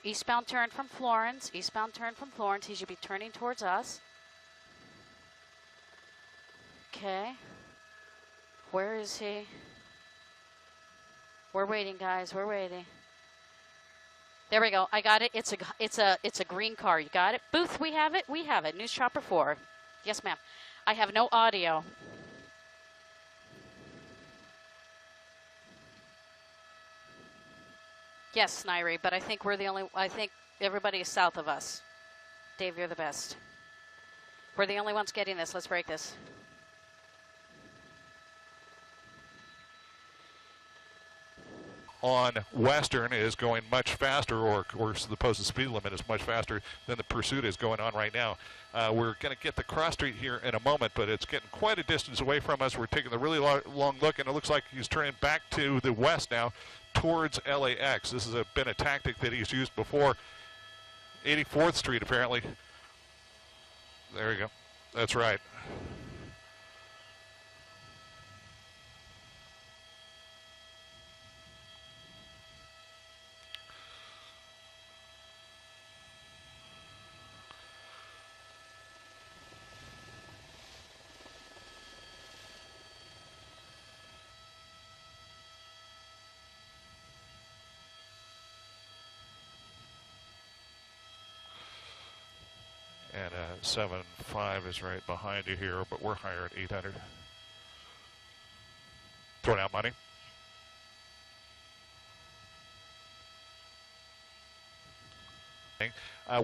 Eastbound turn from Florence. Eastbound turn from Florence. He should be turning towards us. Okay. Where is he? We're waiting, guys. We're waiting. There we go. I got it. It's a green car. You got it? Booth, we have it. We have it. News Chopper 4. Yes, ma'am. I have no audio. Yes, Nairi, but I think we're the only, I think everybody is south of us. Dave, you're the best. We're the only ones getting this. Let's break this. On Western is going much faster, or the posted speed limit is much faster than the pursuit is going on right now. We're going to get the cross street here in a moment, but it's getting quite a distance away from us. We're taking a really long look, and it looks like he's turning back to the west now towards LAX. This has been a tactic that he's used before. 84th Street, apparently. There you go. That's right. And 7.5 is right behind you here, but we're higher at 800. Throwing out money.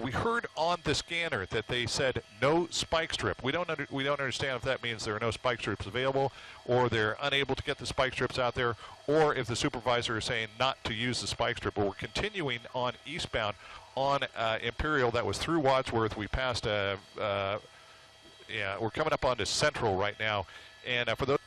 We heard on the scanner that they said no spike strip. We don't understand if that means there are no spike strips available, or they're unable to get the spike strips out there, or if the supervisor is saying not to use the spike strip. But we're continuing on eastbound on Imperial. That was through Wadsworth. We passed we're coming up onto Central right now, and for those.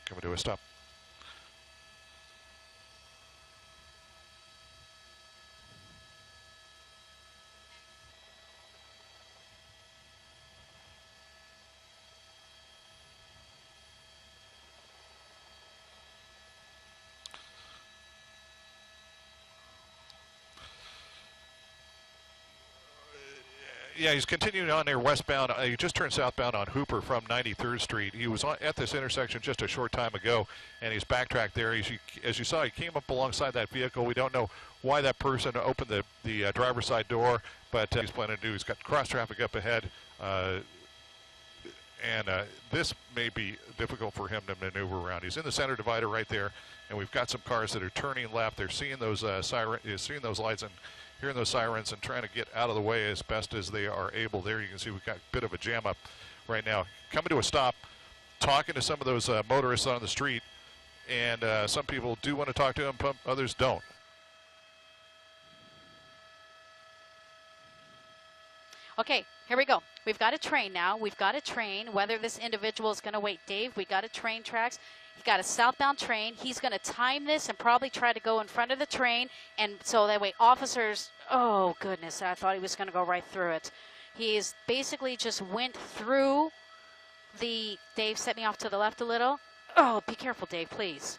Coming to a stop. Yeah, he's continuing on there westbound. He just turned southbound on Hooper from 93rd Street. He was at this intersection just a short time ago, and he's backtracked there. As you saw, he came up alongside that vehicle. We don't know why that person opened the driver's side door, but he's planning to do. He's got cross traffic up ahead, and this may be difficult for him to maneuver around. He's in the center divider right there, and we've got some cars that are turning left. They're seeing those seeing those lights and hearing those sirens and trying to get out of the way as best as they are able. There you can see we've got a bit of a jam up right now. Coming to a stop, talking to some of those motorists on the street, and some people do want to talk to them, others don't. Okay, here we go. We've got a train now. We've got a train. Whether this individual is going to wait, Dave, we got a train tracks. He's got a southbound train. He's going to time this and probably try to go in front of the train. And so that way officers, oh, goodness, I thought he was going to go right through it. He's basically just went through the, Dave, set me off to the left a little. Oh, be careful, Dave, please.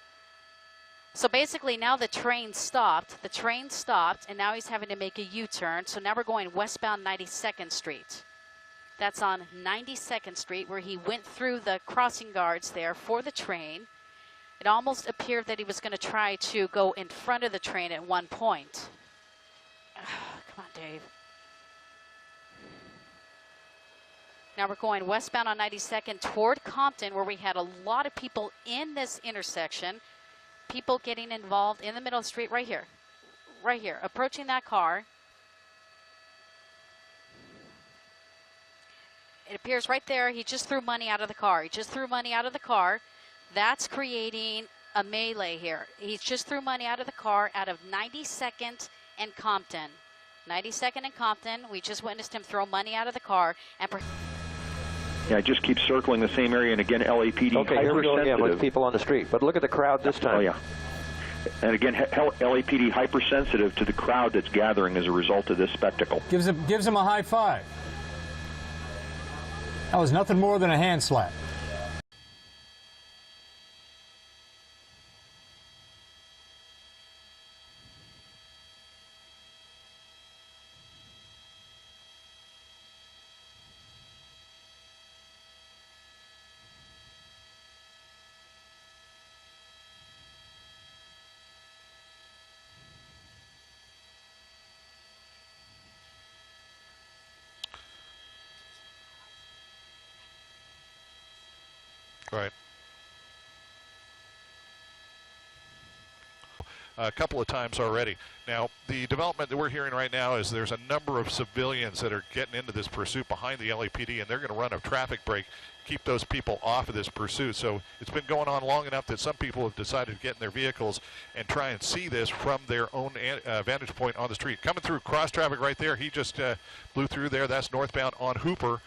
So basically now the train stopped, and now he's having to make a U-turn. So now we're going westbound 92nd Street. That's on 92nd Street, where he went through the crossing guards there for the train. It almost appeared that he was going to try to go in front of the train at one point. Come on, Dave. Now we're going westbound on 92nd toward Compton, where we had a lot of people in this intersection. People getting involved in the middle of the street right here, approaching that car. It appears right there, he just threw money out of the car. That's creating a melee here. He just threw money out of the car out of 92nd and Compton. 92nd and Compton, we just witnessed him throw money out of the car. And Yeah, just keep circling the same area, and again, LAPD Okay, here we go again with hypersensitive. people on the street. But look at the crowd this time. Oh, yeah. And again, LAPD hypersensitive to the crowd that's gathering as a result of this spectacle. Gives him a high five. That was nothing more than a hand slap. Right. A couple of times already. Now, the development that we're hearing right now is there's a number of civilians that are getting into this pursuit behind the LAPD, and they're going to run a traffic break, keep those people off of this pursuit. So it's been going on long enough that some people have decided to get in their vehicles and try and see this from their own vantage point on the street. Coming through cross traffic right there, he just blew through there. That's northbound on Hooper.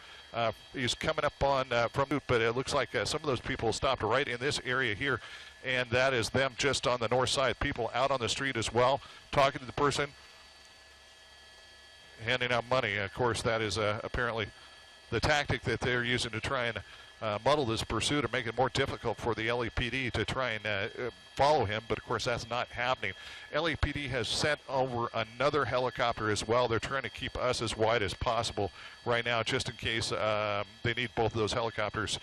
He's coming up on from Newt, but it looks like some of those people stopped right in this area here, and that is them just on the north side. People out on the street as well, talking to the person, handing out money. Of course, that is apparently the tactic that they're using to try and muddle this pursuit and make it more difficult for the LAPD to try and follow him, but of course that's not happening. LAPD has sent over another helicopter as well. They're trying to keep us as wide as possible right now, just in case they need both of those helicopters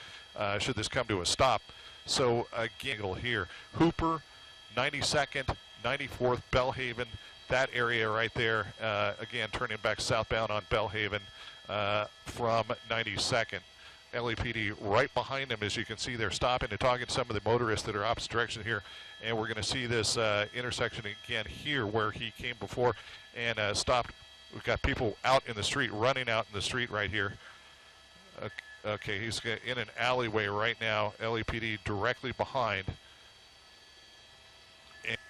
should this come to a stop. So again, here, Hooper, 92nd, 94th, Belhaven, that area right there, again, turning back southbound on Belhaven from 92nd. LAPD right behind them, as you can see. They're stopping and talking to some of the motorists that are opposite direction here, and we're going to see this intersection again here where he came before and stopped. We've got people out in the street, running out in the street right here. Okay, he's in an alleyway right now. LAPD directly behind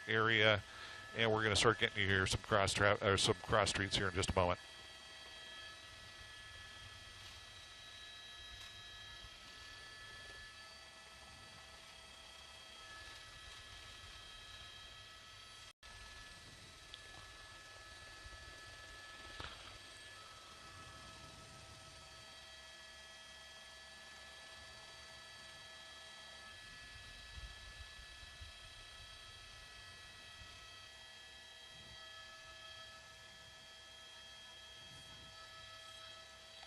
area, and we're going to start getting you here some cross streets here in just a moment.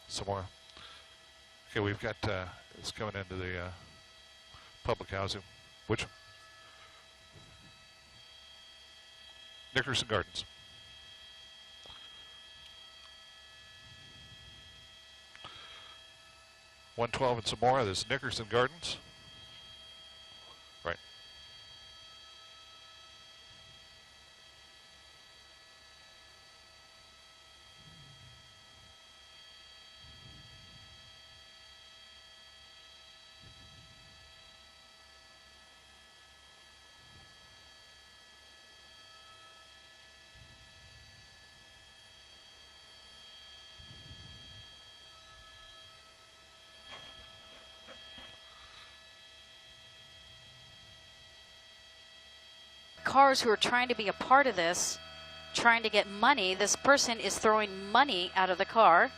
Some more. Okay, we've got it's coming into the public housing. Which? Nickerson Gardens. $112 and some more. This is Nickerson Gardens. Right. Cars who are trying to be a part of this, trying to get money. This person is throwing money out of the car.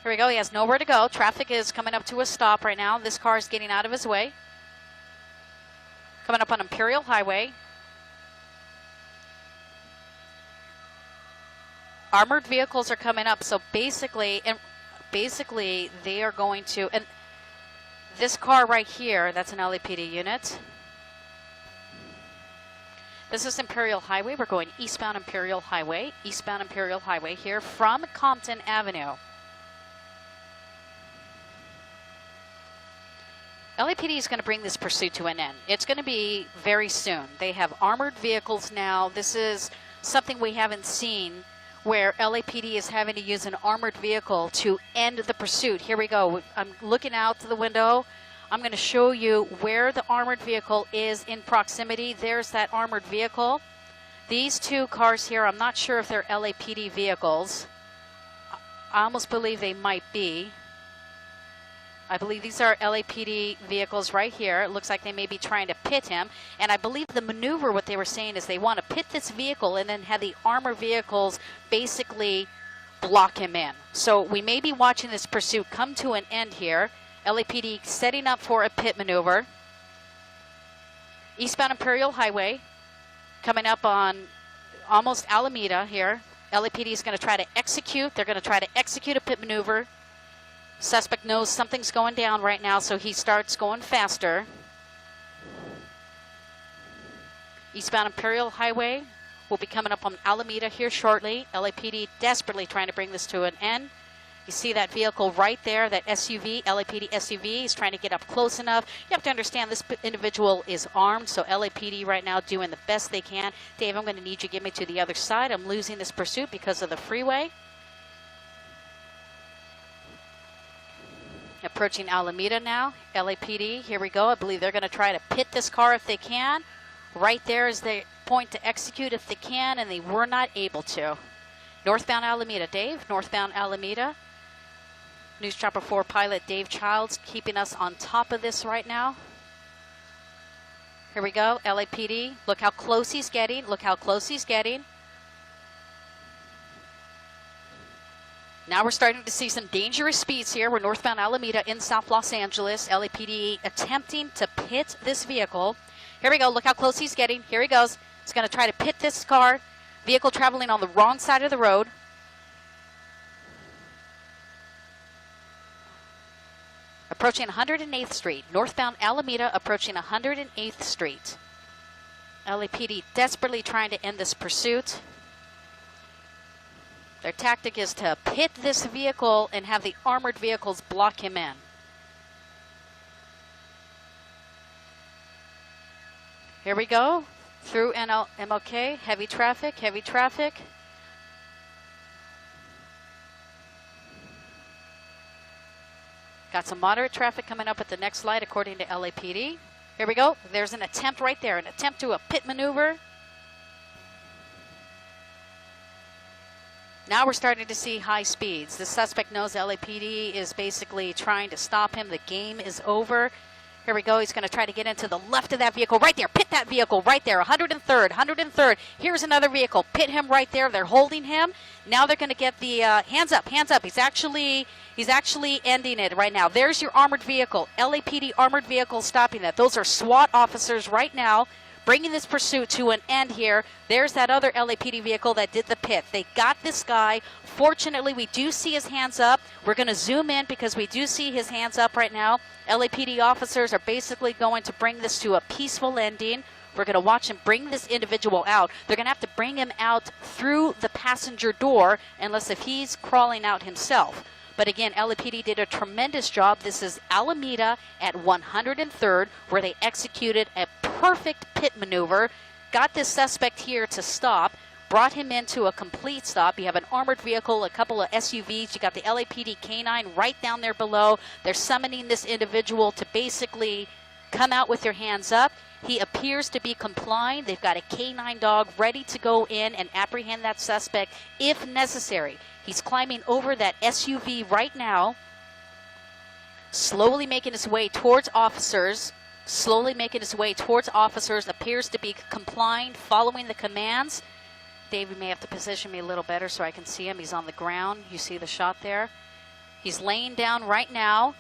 Here we go. He has nowhere to go. Traffic is coming up to a stop right now. This car is getting out of his way. Coming up on Imperial Highway. Armored vehicles are coming up. So basically they are going to, and this car right here, that's an LAPD unit. This is Imperial Highway. We're going eastbound Imperial Highway here from Compton Avenue. LAPD is going to bring this pursuit to an end. It's going to be very soon. They have armored vehicles now. This is something we haven't seen, where LAPD is having to use an armored vehicle to end the pursuit. Here we go. I'm looking out the window. I'm going to show you where the armored vehicle is in proximity. There's that armored vehicle. These two cars here, I'm not sure if they're LAPD vehicles. I almost believe they might be. I believe these are LAPD vehicles right here. It looks like they may be trying to pit him. And I believe the maneuver, what they were saying is they want to pit this vehicle and then have the armored vehicles basically block him in. So we may be watching this pursuit come to an end here. LAPD setting up for a pit maneuver. Eastbound Imperial Highway coming up on almost Alameda here. LAPD is going to try to execute. They're going to try to execute a pit maneuver. Suspect knows something's going down right now, so he starts going faster. Eastbound Imperial Highway will be coming up on Alameda here shortly. LAPD desperately trying to bring this to an end. You see that vehicle right there, that SUV, LAPD SUV, is trying to get up close enough. You have to understand this individual is armed, so LAPD right now doing the best they can. Dave, I'm going to need you to get me to the other side. I'm losing this pursuit because of the freeway. Approaching Alameda now. LAPD, here we go. I believe they're going to try to pit this car if they can. Right there is the point to execute if they can, and they were not able to. Northbound Alameda, Dave, northbound Alameda. News Chopper 4 pilot Dave Childs keeping us on top of this right now. Here we go, LAPD. Look how close he's getting. Look how close he's getting. Now we're starting to see some dangerous speeds here. We're northbound Alameda in South Los Angeles. LAPD attempting to pit this vehicle. Here we go. Look how close he's getting. Here he goes. He's going to try to pit this car. Vehicle traveling on the wrong side of the road. Approaching 108th Street. Northbound Alameda approaching 108th Street. LAPD desperately trying to end this pursuit. Their tactic is to pit this vehicle and have the armored vehicles block him in. Here we go, through MLK, heavy traffic, heavy traffic. Got some moderate traffic coming up at the next light according to LAPD. Here we go, there's an attempt right there, an attempt to a pit maneuver. Now we're starting to see high speeds. The suspect knows LAPD is basically trying to stop him. The game is over. Here we go. He's going to try to get into the left of that vehicle. Right there. Pit that vehicle right there. 103rd. 103rd. Here's another vehicle. Pit him right there. They're holding him. Now they're going to get the hands up. Hands up. He's actually ending it right now. There's your armored vehicle. LAPD armored vehicle stopping that. Those are SWAT officers right now, bringing this pursuit to an end here. There's that other LAPD vehicle that did the pit. They got this guy. Fortunately, we do see his hands up. We're going to zoom in because we do see his hands up right now. LAPD officers are basically going to bring this to a peaceful ending. We're going to watch him bring this individual out. They're going to have to bring him out through the passenger door unless if he's crawling out himself. But again, LAPD did a tremendous job. This is Alameda at 103rd, where they executed a perfect pit maneuver, got this suspect here to stop, brought him into a complete stop. You have an armored vehicle, a couple of SUVs. You got the LAPD canine right down there below. They're summoning this individual to basically come out with your hands up. He appears to be complying. They've got a canine dog ready to go in and apprehend that suspect if necessary. He's climbing over that SUV right now, slowly making his way towards officers. Appears to be complying, following the commands. Dave, you may have to position me a little better so I can see him. He's on the ground. You see the shot there? He's laying down right now.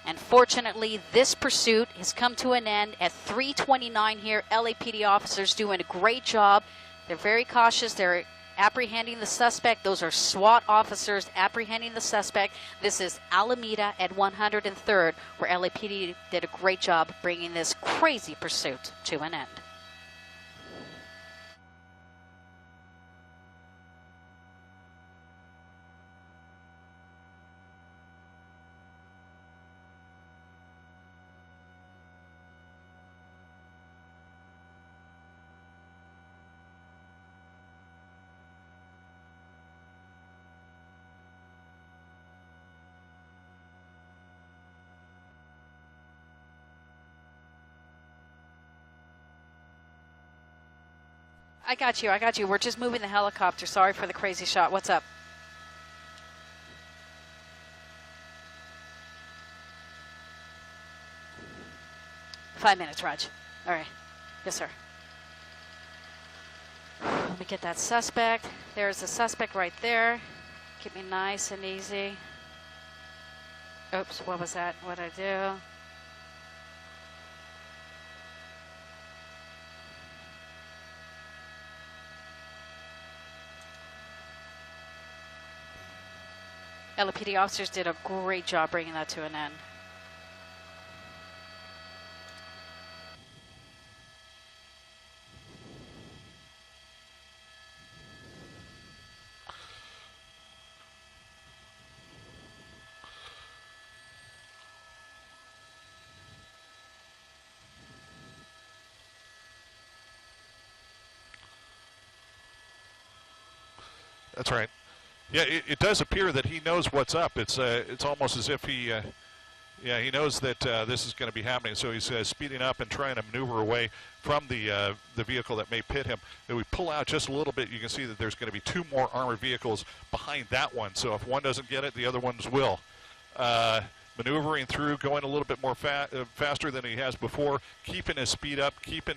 And fortunately, this pursuit has come to an end at 3:29 here. LAPD officers doing a great job. They're very cautious. They're apprehending the suspect. Those are SWAT officers apprehending the suspect. This is Alameda at 103rd, where LAPD did a great job bringing this crazy pursuit to an end. I got you. We're just moving the helicopter. Sorry for the crazy shot. What's up? 5 minutes, Raj. All right. Yes, sir. Let me get that suspect. There's the suspect right there. Keep me nice and easy. Oops, what was that? What'd I do? LAPD officers did a great job bringing that to an end. That's right. Yeah, it does appear that he knows what's up. It's almost as if he knows that this is going to be happening. So he's speeding up and trying to maneuver away from the vehicle that may pit him. If we pull out just a little bit, you can see that there's going to be 2 more armored vehicles behind that one. So if one doesn't get it, the other ones will. Maneuvering through, going a little bit more faster than he has before, keeping his speed up, keeping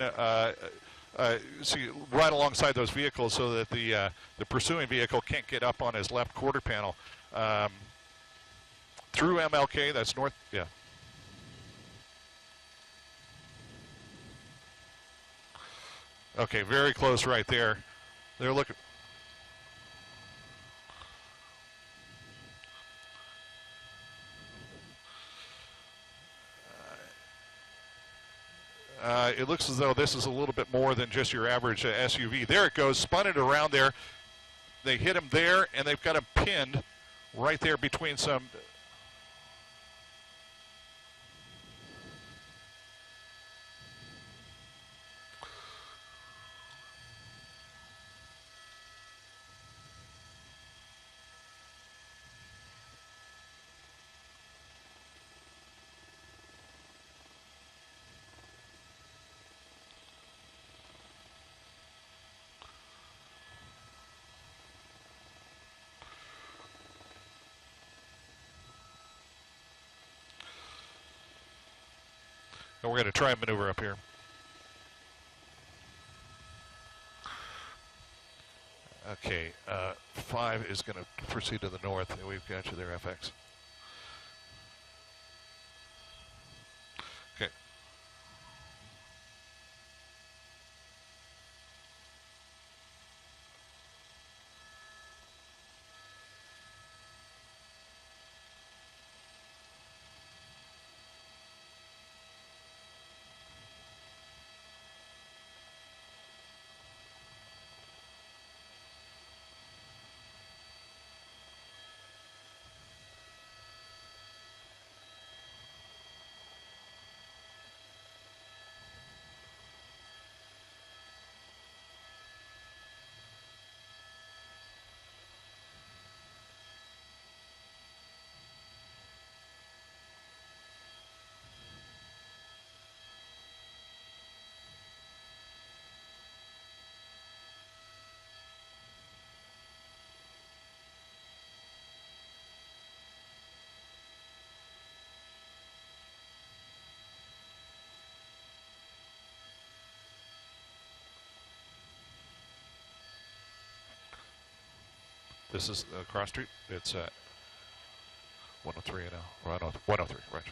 see right alongside those vehicles so that the pursuing vehicle can't get up on his left quarter panel. Through MLK, that's north, yeah. Okay, very close right there. They're looking. It looks as though this is a little bit more than just your average SUV. There it goes, spun it around there. They hit him there, and they've got him pinned right there between some. And we're going to try and maneuver up here. Okay, 5 is going to proceed to the north. We've got you there, FX. Okay. This is Cross Street. It's 103 now. 103, right.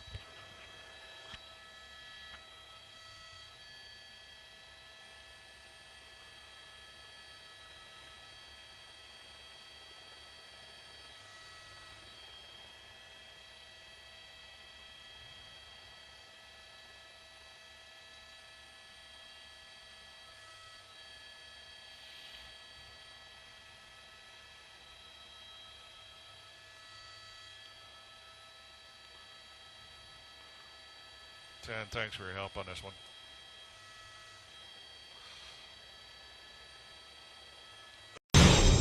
And thanks for your help on this one.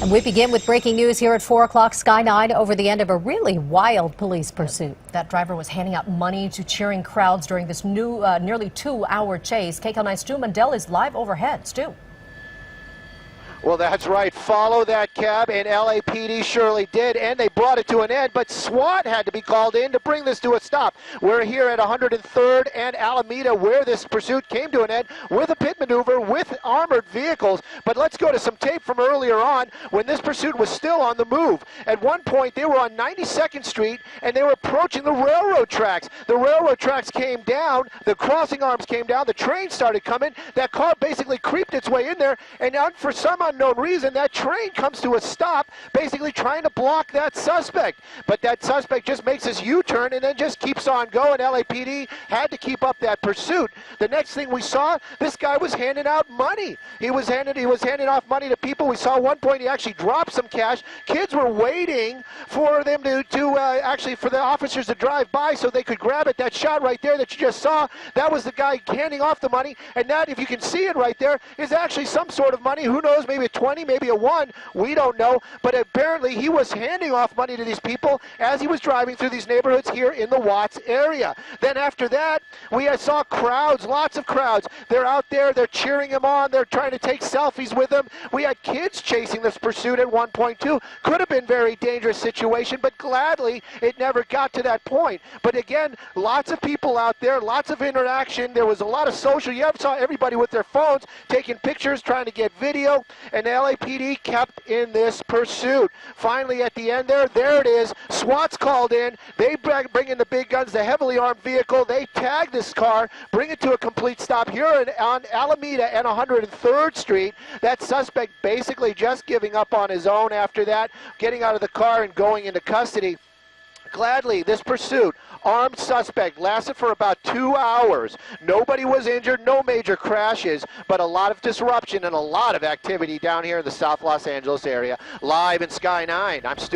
And we begin with breaking news here at 4 o'clock. Sky 9 over the end of a really wild police pursuit. That driver was handing out money to cheering crowds during this new nearly 2-hour chase. KCAL 9's Stu Mundell is live overhead. Stu. Well, that's right. Follow that cab, and LAPD surely did, and they brought it to an end, but SWAT had to be called in to bring this to a stop. We're here at 103rd and Alameda, where this pursuit came to an end with a pit maneuver with armored vehicles. But let's go to some tape from earlier on when this pursuit was still on the move. At one point, they were on 92nd Street, and they were approaching the railroad tracks. The railroad tracks came down, the crossing arms came down, the train started coming. That car basically creeped its way in there, and for some unknown reason, that train comes to a stop, basically trying to block that suspect. But that suspect just makes his U-turn and then just keeps on going. LAPD had to keep up that pursuit. The next thing we saw, this guy was handing out money. He was handing off money to people. We saw at one point he actually dropped some cash. Kids were waiting for them actually for the officers to drive by so they could grab it. That shot right there that you just saw, that was the guy handing off the money. And that, if you can see it right there, is actually some sort of money. Who knows, maybe a 20, maybe a 1, we don't know, but apparently he was handing off money to these people as he was driving through these neighborhoods here in the Watts area. Then after that, we saw crowds, lots of crowds. They're out there, they're cheering him on, they're trying to take selfies with him. We had kids chasing this pursuit at one point too. Could have been a very dangerous situation, but gladly it never got to that point. But again, lots of people out there, lots of interaction. There was a lot of social, you saw everybody with their phones taking pictures, trying to get video, and the LAPD kept in this pursuit. Finally, at the end there it is. SWAT's called in. They bring in the big guns, the heavily armed vehicle. They tag this car, bring it to a complete stop here on Alameda and 103rd Street. That suspect basically just giving up on his own after that, getting out of the car and going into custody. Gladly, this pursuit, armed suspect, lasted for about 2 hours. Nobody was injured, no major crashes, but a lot of disruption and a lot of activity down here in the South Los Angeles area. Live in Sky 9, I'm Stu.